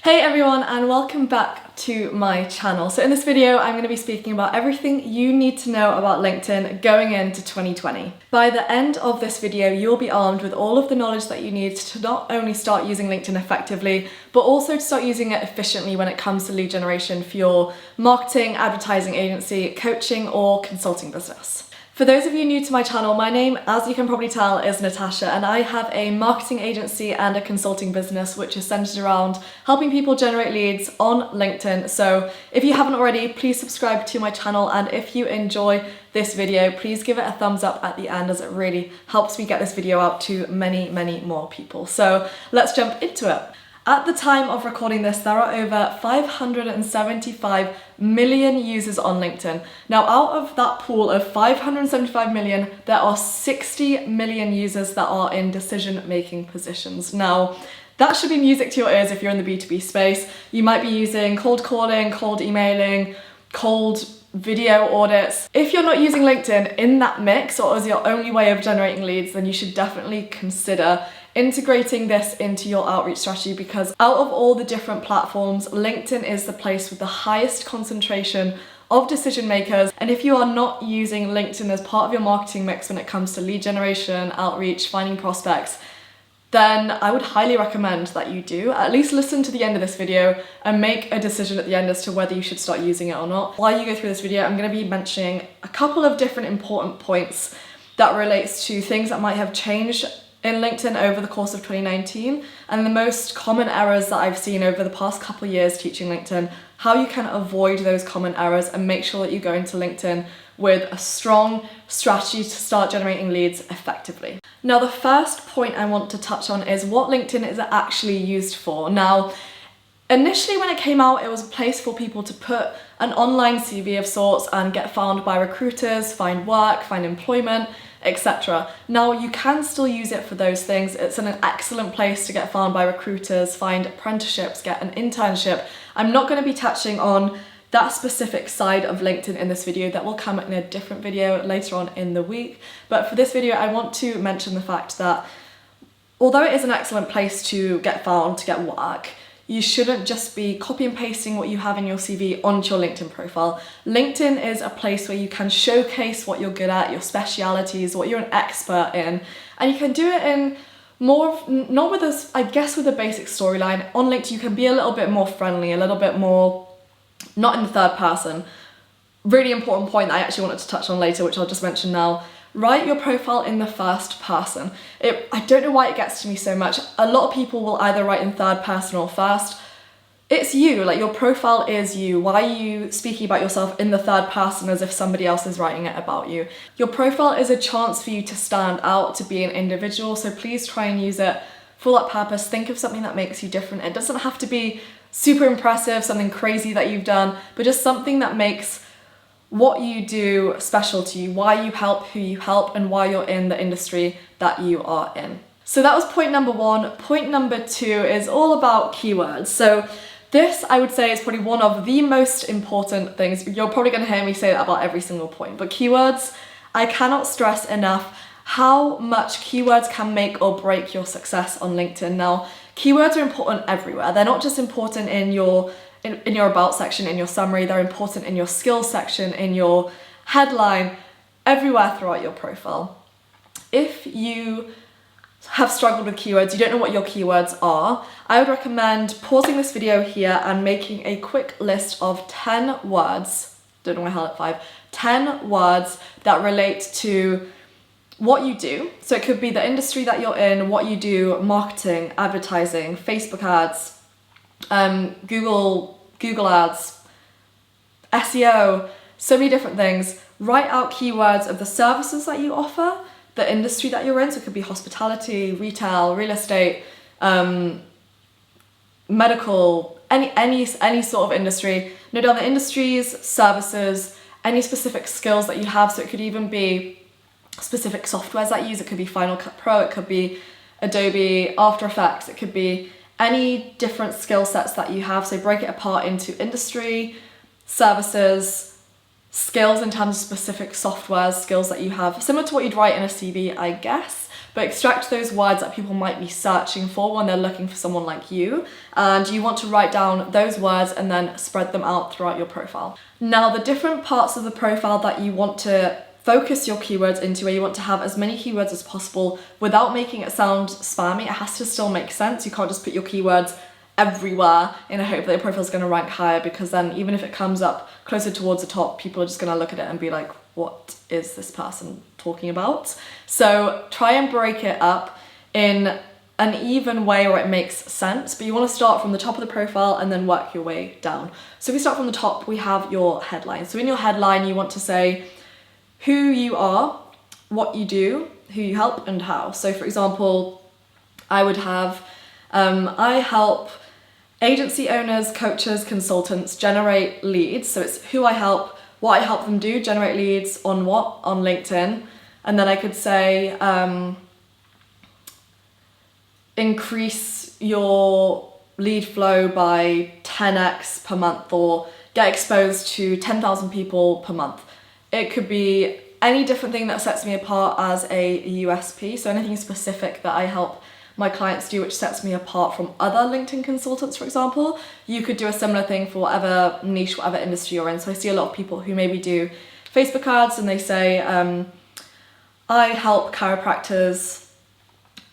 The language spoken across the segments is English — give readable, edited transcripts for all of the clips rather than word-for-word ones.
Hey everyone, and welcome back to my channel. So in this video, I'm going to be speaking about everything you need to know about LinkedIn going into 2020. By the end of this video, you'll be armed with all of the knowledge that you need to not only start using LinkedIn effectively, but also to start using it efficiently when it comes to lead generation for your marketing, advertising agency, coaching, or consulting business. For those of you new to my channel, my name, as you can probably tell, is Natasha, and I have a marketing agency and a consulting business which is centered around helping people generate leads on LinkedIn. So if you haven't already, please subscribe to my channel, and if you enjoy this video, please give it a thumbs up at the end, as it really helps me get this video out to many more people. So let's jump into it. At the time of recording this, there are over 575 million users on LinkedIn. Now, out of that pool of 575 million, there are 60 million users that are in decision-making positions. Now, that should be music to your ears if you're in the B2B space. You might be using cold calling, cold emailing, cold video audits. If you're not using LinkedIn in that mix or as your only way of generating leads, then you should definitely consider integrating this into your outreach strategy, because out of all the different platforms, LinkedIn is the place with the highest concentration of decision makers. And if you are not using LinkedIn as part of your marketing mix when it comes to lead generation, outreach, finding prospects, then I would highly recommend that you do at least listen to the end of this video and make a decision at the end as to whether you should start using it or not. While you go through this video, I'm going to be mentioning a couple of different important points that relates to things that might have changed in LinkedIn over the course of 2019, and the most common errors that I've seen over the past couple of years teaching LinkedIn, how you can avoid those common errors and make sure that you go into LinkedIn with a strong strategy to start generating leads effectively. Now, the first point I want to touch on is what LinkedIn is actually used for. Now, initially when it came out, it was a place for people to put an online CV of sorts and get found by recruiters, find work, find employment, etc. Now, you can still use it for those things. It's an excellent place to get found by recruiters, find apprenticeships, get an internship. I'm not going to be touching on that specific side of LinkedIn in this video. That will come in a different video later on in the week. But for this video, I want to mention the fact that although it is an excellent place to get found, to get work, you shouldn't just be copy and pasting what you have in your CV onto your LinkedIn profile. LinkedIn is a place where you can showcase what you're good at, your specialities, what you're an expert in, and you can do it in more, not with a, I guess with a basic storyline. On LinkedIn, you can be a little bit more friendly, a little bit more, not in the third person. Really important point that I actually wanted to touch on later, which I'll just mention now. Write your profile in the first person. I don't know why it gets to me so much. A lot of people will either write in third person or first. It's you, like your profile is you. Why are you speaking about yourself in the third person as if somebody else is writing it about you? Your profile is a chance for you to stand out, to be an individual, so please try and use it for that purpose. Think of something that makes you different. It doesn't have to be super impressive, something crazy that you've done, but just something that makes what you do special to you, why you help who you help, and why you're in the industry that you are in. So that was point number one. Point number two is all about keywords. So this, I would say, is probably one of the most important things. You're probably going to hear me say that about every single point, but keywords, I cannot stress enough how much keywords can make or break your success on LinkedIn. Now, keywords are important everywhere. They're not just important in your about section, in your summary, they're important in your skills section, in your headline, everywhere throughout your profile. If you have struggled with keywords, you don't know what your keywords are, I would recommend pausing this video here and making a quick list of 10 words, don't know why I held it 5, 10 words that relate to what you do. So it could be the industry that you're in, what you do, marketing, advertising, Facebook ads, Google ads, SEO, so many different things. Write out keywords of the services that you offer, the industry that you're in, so it could be hospitality, retail, real estate, medical, any sort of industry. Note down the industries, services, any specific skills that you have, so it could even be specific softwares that you use. It could be Final Cut Pro, it could be Adobe After Effects, it could be any different skill sets that you have. So break it apart into industry, services, skills in terms of specific softwares, skills that you have, similar to what you'd write in a CV, I guess, but extract those words that people might be searching for when they're looking for someone like you, and you want to write down those words and then spread them out throughout your profile. Now, the different parts of the profile that you want to focus your keywords into, where you want to have as many keywords as possible without making it sound spammy. It has to still make sense. You can't just put your keywords everywhere in a hope that your profile is going to rank higher, because then even if it comes up closer towards the top, people are just going to look at it and be like, what is this person talking about? So try and break it up in an even way where it makes sense, but you want to start from the top of the profile and then work your way down. So if we start from the top, we have your headline. So in your headline, you want to say who you are, what you do, who you help, and how. So for example, I would have, I help agency owners, coaches, consultants generate leads. So it's who I help, what I help them do, generate leads on what? On LinkedIn. And then I could say, increase your lead flow by 10x per month, or get exposed to 10,000 people per month. It could be any different thing that sets me apart as a USP. So anything specific that I help my clients do which sets me apart from other LinkedIn consultants, for example. You could do a similar thing for whatever niche, whatever industry you're in. So I see a lot of people who maybe do Facebook ads and they say, I help chiropractors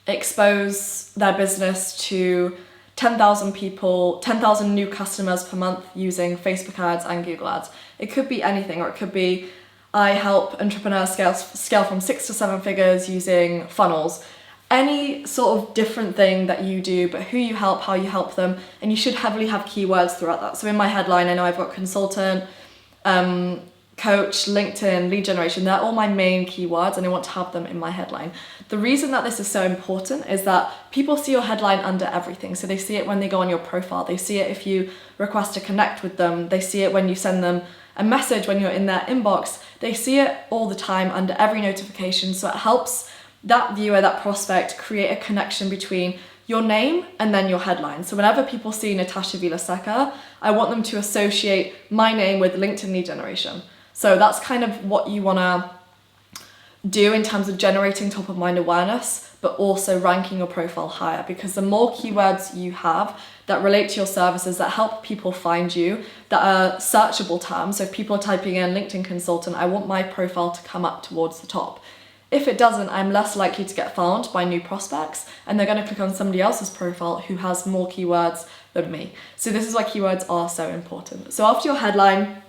expose their business to 10,000 people, 10,000 new customers per month using Facebook ads and Google ads. It could be anything, or it could be I help entrepreneurs scale from 6 to 7 figures using funnels. Any sort of different thing that you do, but who you help, how you help them, and you should heavily have keywords throughout that. So in my headline, I know I've got consultant, coach, LinkedIn, lead generation. They're all my main keywords and I want to have them in my headline. The reason that this is so important is that people see your headline under everything. So they see it when they go on your profile. They see it if you request to connect with them. They see it when you send them a message when you're in their inbox. They see it all the time under every notification. So it helps that viewer, that prospect, create a connection between your name and then your headline. So whenever people see Natasha Vilaseca, I want them to associate my name with LinkedIn lead generation. So that's kind of what you want to do in terms of generating top of mind awareness, but also ranking your profile higher, because the more keywords you have that relate to your services, that help people find you, that are searchable terms. So if people are typing in LinkedIn consultant, I want my profile to come up towards the top. If it doesn't, I'm less likely to get found by new prospects, and they're going to click on somebody else's profile who has more keywords than me. So this is why keywords are so important. So after your headline,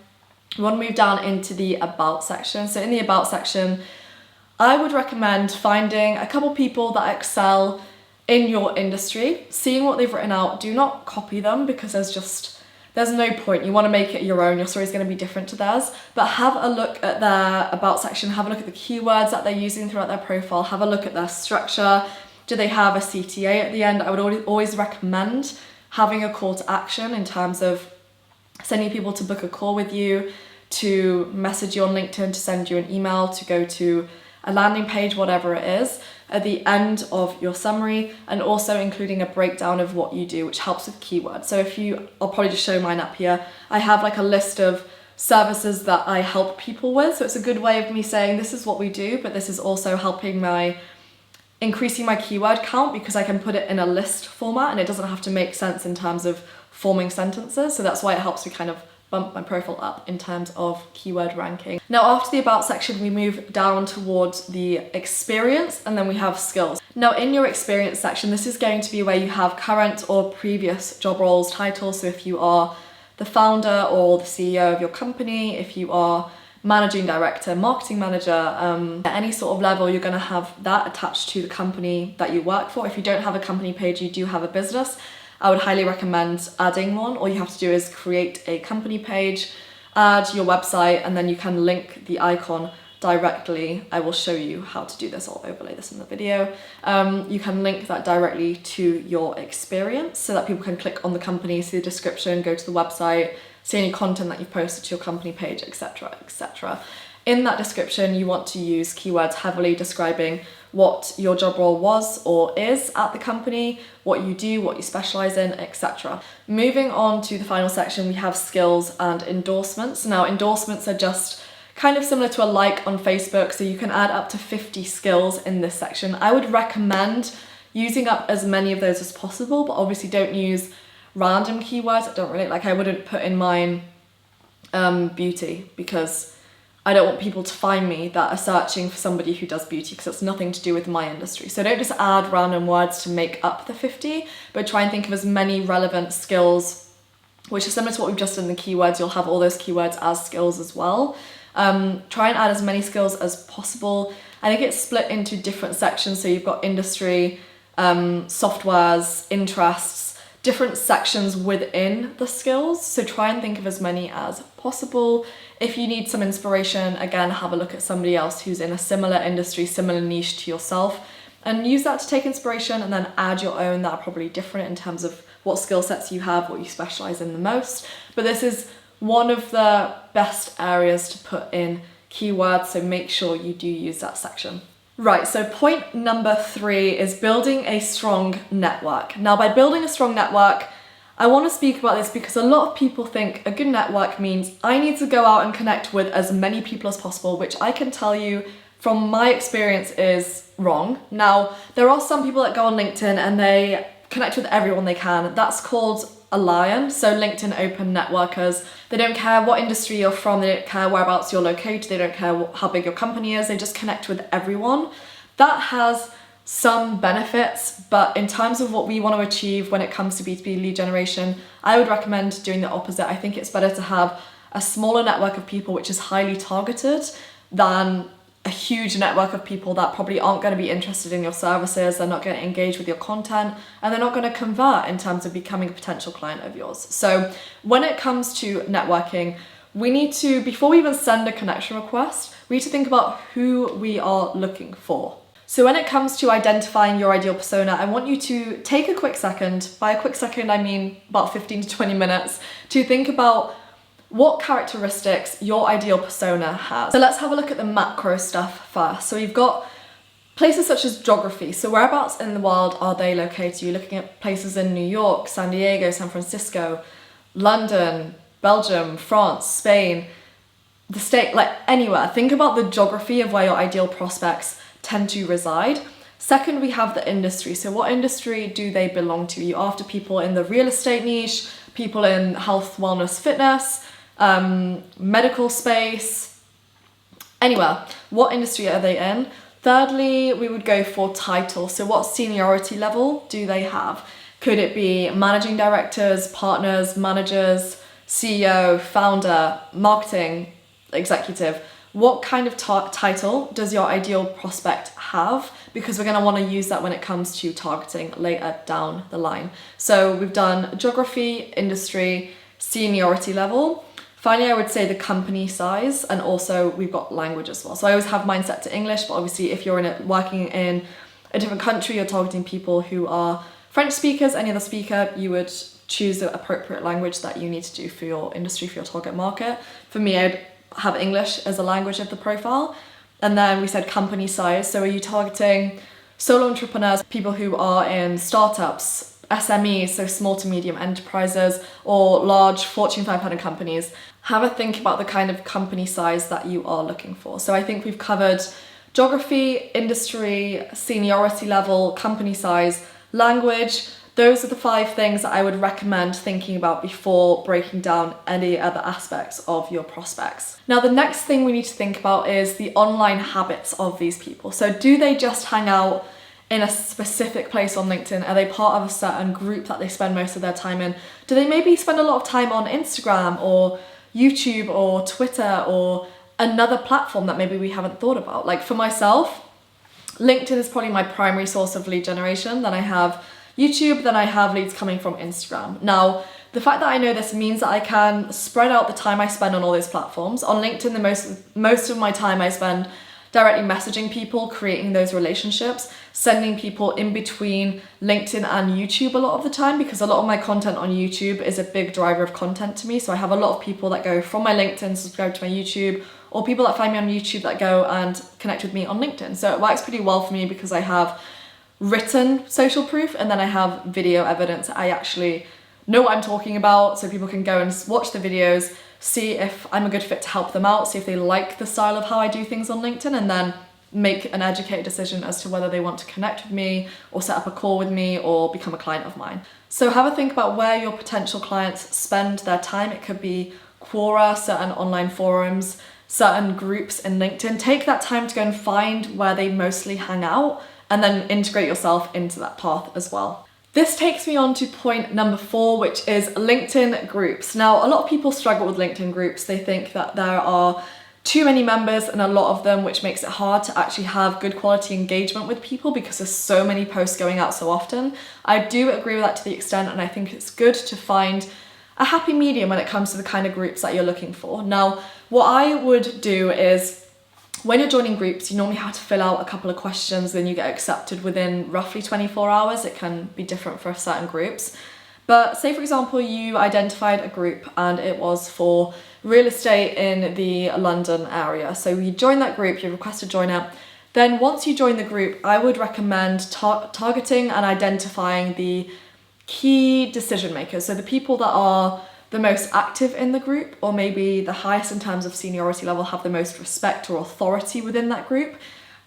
you want to move down into the about section. So in the about section, I would recommend finding a couple people that excel in your industry, seeing what they've written out. Do not copy them, because there's no point. You want to make it your own. Your story is going to be different to theirs, but have a look at their about section, have a look at the keywords that they're using throughout their profile, have a look at their structure. Do they have a CTA at the end? I would always recommend having a call to action in terms of sending people to book a call with you, to message you on LinkedIn, to send you an email, to go to a landing page, whatever it is, at the end of your summary, and also including a breakdown of what you do, which helps with keywords. So I'll probably just show mine up here. I have like a list of services that I help people with. So it's a good way of me saying this is what we do, but this is also helping increasing my keyword count, because I can put it in a list format and it doesn't have to make sense in terms of forming sentences. So that's why it helps me kind of bump my profile up in terms of keyword ranking. Now after the about section, we move down towards the experience, and then we have skills. Now in your experience section, this is going to be where you have current or previous job roles, titles. So if you are the founder or the CEO of your company, if you are managing director, marketing manager, at any sort of level, you're going to have that attached to the company that you work for. If you don't have a company page, you do have a business, I would highly recommend adding one. All you have to do is create a company page, add your website, and then you can link the icon directly. I will show you how to do this. I'll overlay this in the video. You can link that directly to your experience so that people can click on the company, see the description, go to the website, see any content that you've posted to your company page, etc., etc. In that description, you want to use keywords heavily describing what your job role was or is at the company, what you do, what you specialize in, etc. Moving on to the final section, we have skills and endorsements. Now, endorsements are just kind of similar to a like on Facebook, so you can add up to 50 skills in this section. I would recommend using up as many of those as possible, but obviously don't use random keywords that don't relate. Like I wouldn't put in mine beauty, because I don't want people to find me that are searching for somebody who does beauty, because it's nothing to do with my industry. So don't just add random words to make up the 50, but try and think of as many relevant skills, which is similar to what we've just done in the keywords. You'll have all those keywords as skills as well. Try and add as many skills as possible. I think it's split into different sections. So you've got industry, softwares, interests, different sections within the skills. So try and think of as many as possible. If you need some inspiration, again, have a look at somebody else who's in a similar industry, similar niche to yourself, and use that to take inspiration, and then add your own that are probably different in terms of what skill sets you have, what you specialize in the most. But this is one of the best areas to put in keywords, so make sure you do use that section. Right, so point number 3 is building a strong network. Now, by building a strong network, I want to speak about this because a lot of people think a good network means I need to go out and connect with as many people as possible, which I can tell you from my experience is wrong. Now, there are some people that go on LinkedIn and they connect with everyone they can. That's called a lion. So LinkedIn open networkers, they don't care what industry you're from, they don't care whereabouts you're located, they don't care how big your company is, they just connect with everyone. That has some benefits, but in terms of what we want to achieve when it comes to B2B lead generation, I would recommend doing the opposite. I think it's better to have a smaller network of people which is highly targeted than a huge network of people that probably aren't going to be interested in your services, they're not going to engage with your content, and they're not going to convert in terms of becoming a potential client of yours. So when it comes to networking, we need to, before we even send a connection request, we need to think about who we are looking for. So when it comes to identifying your ideal persona, I want you to take a quick second, by a quick second I mean about 15 to 20 minutes, to think about what characteristics your ideal persona has. So let's have a look at the macro stuff first. So we've got places such as geography. So whereabouts in the world are they located? You're looking at places in New York, San Diego, San Francisco, London, Belgium, France, Spain, the state, like anywhere. Think about the geography of where your ideal prospects tend to reside. Second, we have the industry. So what industry do they belong to? You're after people in the real estate niche, people in health, wellness, fitness, medical space, anywhere. What industry are they in? Thirdly, we would go for title. So what seniority level do they have? Could it be managing directors, partners, managers, CEO, founder, marketing executive? What kind of title does your ideal prospect have? Because we're going to want to use that when it comes to targeting later down the line. So we've done geography, industry, seniority level. Finally, I would say the company size, and also we've got language as well. So I always have mine set to English, but obviously if you're working in a different country, you're targeting people who are French speakers, any other speaker, you would choose the appropriate language that you need to do for your industry, for your target market. For me, I'd have English as a language of the profile. And then we said company size. So are you targeting solo entrepreneurs, people who are in startups, SMEs, so small to medium enterprises, or large Fortune 500 companies? Have a think about the kind of company size that you are looking for. So I think we've covered geography, industry, seniority level, company size, language. Those are the 5 things that I would recommend thinking about before breaking down any other aspects of your prospects. Now, the next thing we need to think about is the online habits of these people. So do they just hang out in a specific place on LinkedIn? Are they part of a certain group that they spend most of their time in? Do they maybe spend a lot of time on Instagram or YouTube or Twitter or another platform that maybe we haven't thought about? Like for myself, LinkedIn is probably my primary source of lead generation. Then I have YouTube, then I have leads coming from Instagram. Now, the fact that I know this means that I can spread out the time I spend on all those platforms. On LinkedIn, the most of my time I spend directly messaging people, creating those relationships, sending people in between LinkedIn and YouTube a lot of the time, because a lot of my content on YouTube is a big driver of content to me. So I have a lot of people that go from my LinkedIn, subscribe to my YouTube, or people that find me on YouTube that go and connect with me on LinkedIn. So it works pretty well for me because I have written social proof and then I have video evidence. I actually know what I'm talking about, so people can go and watch the videos, see if I'm a good fit to help them out, see if they like the style of how I do things on LinkedIn, and then make an educated decision as to whether they want to connect with me or set up a call with me or become a client of mine. So have a think about where your potential clients spend their time. It could be Quora, certain online forums, certain groups in LinkedIn. Take that time to go and find where they mostly hang out and then integrate yourself into that path as well. This takes me on to point number 4, which is LinkedIn groups. Now, a lot of people struggle with LinkedIn groups. They think that there are too many members in a lot of them, which makes it hard to actually have good quality engagement with people because there's so many posts going out so often. I do agree with that to the extent, and I think it's good to find a happy medium when it comes to the kind of groups that you're looking for. Now, what I would do is, when you're joining groups, you normally have to fill out a couple of questions, then you get accepted within roughly 24 hours. It can be different for certain groups. But say, for example, you identified a group and it was for real estate in the London area. So you join that group, you request to join it. Then once you join the group, I would recommend targeting and identifying the key decision makers. So the people that are the most active in the group, or maybe the highest in terms of seniority level, have the most respect or authority within that group.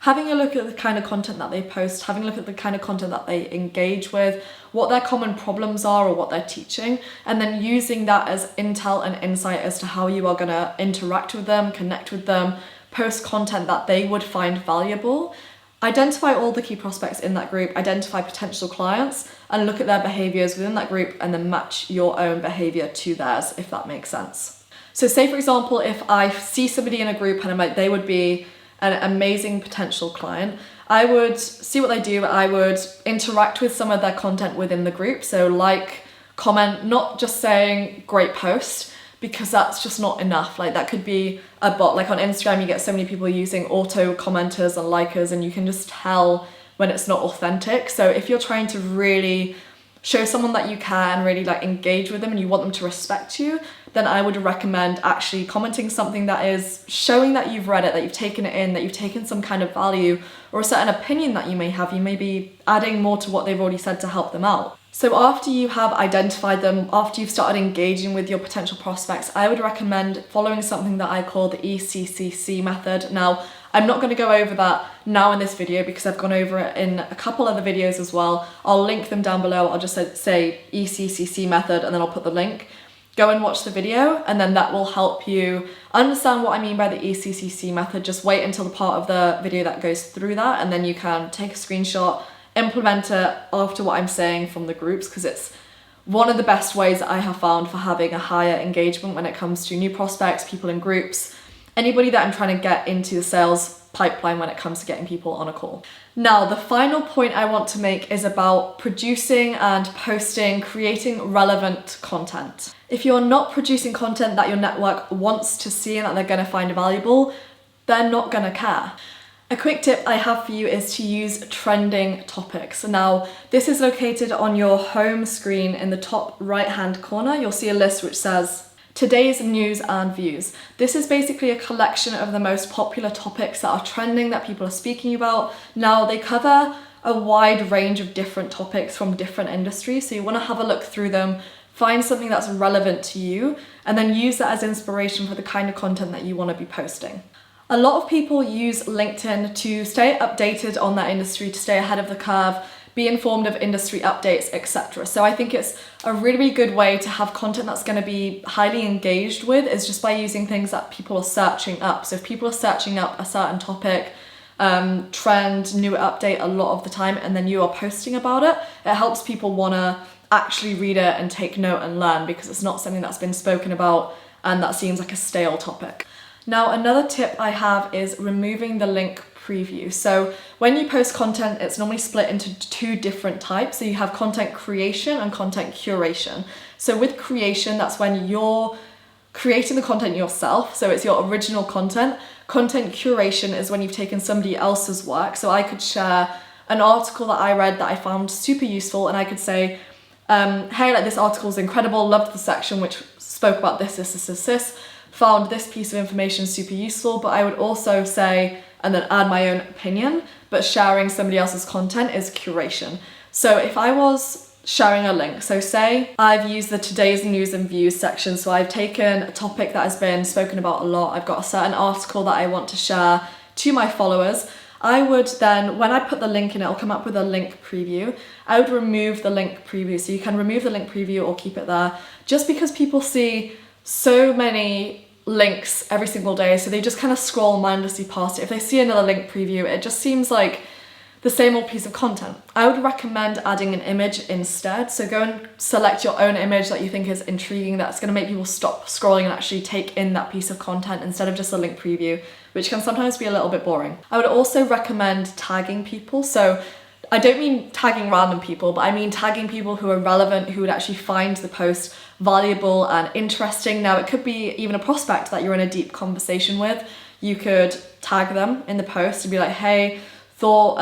Having a look at the kind of content that they post, having a look at the kind of content that they engage with, what their common problems are or what they're teaching, and then using that as intel and insight as to how you are going to interact with them, connect with them, post content that they would find valuable. Identify all the key prospects in that group, identify potential clients, and look at their behaviors within that group and then match your own behavior to theirs, if that makes sense. So say, for example, if I see somebody in a group and I'm like, they would be an amazing potential client, I would see what they do. I would interact with some of their content within the group. So like, comment, not just saying great post, because that's just not enough. Like that could be a bot. Like on Instagram, you get so many people using auto commenters and likers, and you can just tell when it's not authentic. So if you're trying to really show someone that you can really like engage with them and you want them to respect you, then I would recommend actually commenting something that is showing that you've read it, that you've taken it in, that you've taken some kind of value or a certain opinion that you may have. You may be adding more to what they've already said to help them out. So after you have identified them, after you've started engaging with your potential prospects, I would recommend following something that I call the ECCC method. Now, I'm not going to go over that now in this video because I've gone over it in a couple other videos as well. I'll link them down below. I'll just say ECCC method and then I'll put the link. Go and watch the video, and then that will help you understand what I mean by the ECCC method. Just wait until the part of the video that goes through that, and then you can take a screenshot, implement it after what I'm saying from the groups, because it's one of the best ways that I have found for having a higher engagement when it comes to new prospects, people in groups, anybody that I'm trying to get into the sales pipeline when it comes to getting people on a call. Now, the final point I want to make is about producing and posting, creating relevant content. If you're not producing content that your network wants to see and that they're going to find valuable, they're not going to care. A quick tip I have for you is to use trending topics. Now, this is located on your home screen in the top right-hand corner. You'll see a list which says Today's News and Views. This is basically a collection of the most popular topics that are trending, that people are speaking about. Now, they cover a wide range of different topics from different industries, so you want to have a look through them, find something that's relevant to you, and then use that as inspiration for the kind of content that you want to be posting. A lot of people use LinkedIn to stay updated on that industry, to stay ahead of the curve, be informed of industry updates, etc. So I think it's a really good way to have content that's going to be highly engaged with, is just by using things that people are searching up. So if people are searching up a certain topic, trend, new update a lot of the time, and then you are posting about it, it helps people want to actually read it and take note and learn, because it's not something that's been spoken about and that seems like a stale topic. Now, another tip I have is removing the link preview. So when you post content, it's normally split into two different types. So you have content creation and content curation. So with creation, that's when you're creating the content yourself. So it's your original content. Content curation is when you've taken somebody else's work. So I could share an article that I read that I found super useful, and I could say, hey, like, this article is incredible, loved the section which spoke about this, found this piece of information super useful, but I would also say, and then add my own opinion, but sharing somebody else's content is curation. So if I was sharing a link. So say I've used the today's news and views section. So I've taken a topic that has been spoken about a lot. I've got a certain article that I want to share to my followers. I would then, when I put the link in, it'll come up with a link preview. I would remove the link preview. So you can remove the link preview or keep it there, just because people see so many links every single day. So they just kind of scroll mindlessly past it. If they see another link preview, it just seems like the same old piece of content. I would recommend adding an image instead. So go and select your own image that you think is intriguing, that's gonna make people stop scrolling and actually take in that piece of content instead of just a link preview, which can sometimes be a little bit boring. I would also recommend tagging people. So I don't mean tagging random people, but I mean tagging people who are relevant, who would actually find the post valuable and interesting. Now, it could be even a prospect that you're in a deep conversation with. You could tag them in the post and be like, hey, thought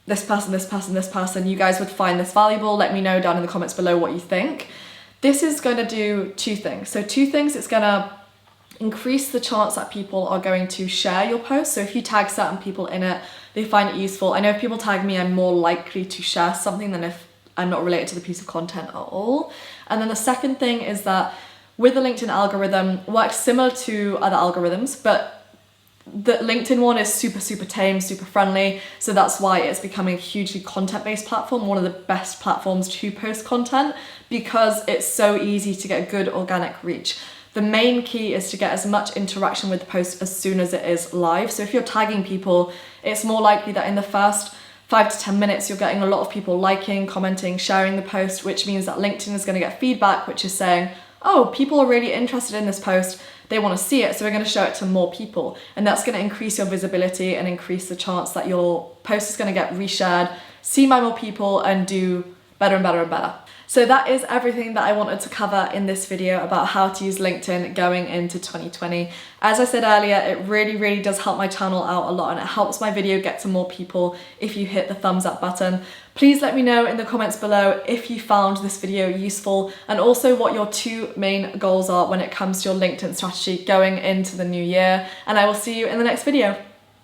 this person, you guys would find this valuable. Let me know down in the comments below what you think. This is going to do two things. So two things, it's going to increase the chance that people are going to share your post. So if you tag certain people in it, they find it useful. I know if people tag me, I'm more likely to share something than if I'm not related to the piece of content at all. And then the second thing is that with the LinkedIn algorithm, works similar to other algorithms, but the LinkedIn one is super tame, super friendly. So that's why it's becoming a hugely content-based platform, one of the best platforms to post content, because it's so easy to get good organic reach. The main key is to get as much interaction with the post as soon as it is live. So if you're tagging people, it's more likely that in the first 5 to 10 minutes, you're getting a lot of people liking, commenting, sharing the post, which means that LinkedIn is going to get feedback, which is saying, oh, people are really interested in this post. They want to see it, so we're going to show it to more people. And that's going to increase your visibility and increase the chance that your post is going to get reshared, seen by more people, and do better and better and better. So that is everything that I wanted to cover in this video about how to use LinkedIn going into 2020. As I said earlier, it really does help my channel out a lot, and it helps my video get to more people if you hit the thumbs up button. Please let me know in the comments below if you found this video useful, and also what your two main goals are when it comes to your LinkedIn strategy going into the new year. And I will see you in the next video.